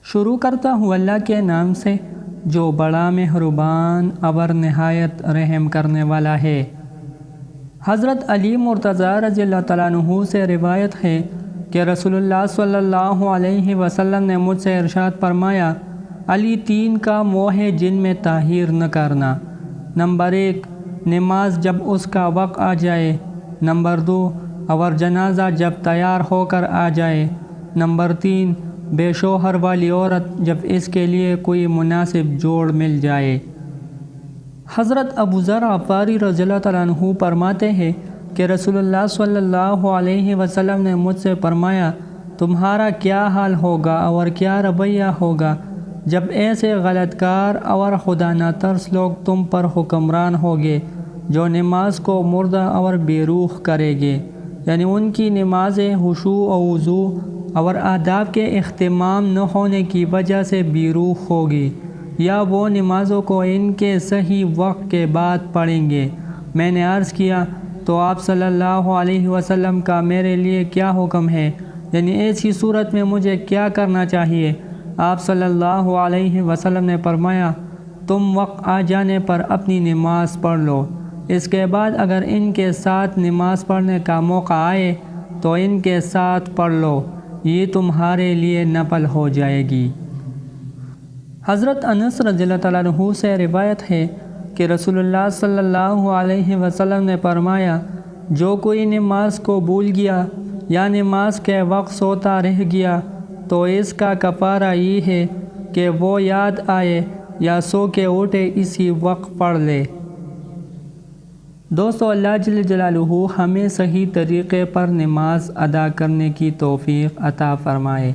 شروع کرتا ہوں اللہ کے نام سے جو بڑا مہربان اور نہایت رحم کرنے والا ہے۔ حضرت علی مرتضیٰ رضی اللہ تعالیٰ عنہ سے روایت ہے کہ رسول اللہ صلی اللہ علیہ وسلم نے مجھ سے ارشاد فرمایا، علی 3 کا منہ ہے جن میں تاخیر نہ کرنا۔ نمبر 1، نماز جب اس کا وقت آ جائے۔ نمبر 2، اور جنازہ جب تیار ہو کر آ جائے۔ نمبر 3، بے شوہر والی عورت جب اس کے لیے کوئی مناسب جوڑ مل جائے۔ حضرت ابو ذر غفاری رضی اللہ تعالیٰ عنہ فرماتے ہیں کہ رسول اللہ صلی اللہ علیہ وسلم نے مجھ سے فرمایا، تمہارا کیا حال ہوگا اور کیا رویہ ہوگا جب ایسے غلط کار اور خدا ناترس لوگ تم پر حکمران ہوگے جو نماز کو مردہ اور بے روح کرے گے، یعنی ان کی نمازیں خشوع و وضو اور آداب کے اہتمام نہ ہونے کی وجہ سے بے روح ہوگی، یا وہ نمازوں کو ان کے صحیح وقت کے بعد پڑھیں گے۔ میں نے عرض کیا، تو آپ صلی اللہ علیہ وسلم کا میرے لیے کیا حکم ہے، یعنی ایسی صورت میں مجھے کیا کرنا چاہیے؟ آپ صلی اللہ علیہ وسلم نے فرمایا، تم وقت آ جانے پر اپنی نماز پڑھ لو، اس کے بعد اگر ان کے ساتھ نماز پڑھنے کا موقع آئے تو ان کے ساتھ پڑھ لو، یہ تمہارے لیے نفل ہو جائے گی۔ حضرت انس رضی اللہ تعالیٰ عنہ سے روایت ہے کہ رسول اللہ صلی اللہ علیہ وسلم نے فرمایا، جو کوئی نماز کو بھول گیا یا نماز کے وقت سوتا رہ گیا تو اس کا کفارہ یہ ہے کہ وہ یاد آئے یا سو کے اٹھے اسی وقت پڑھ لے۔ دوستو، اللہ جل جلالہ ہمیں صحیح طریقے پر نماز ادا کرنے کی توفیق عطا فرمائے۔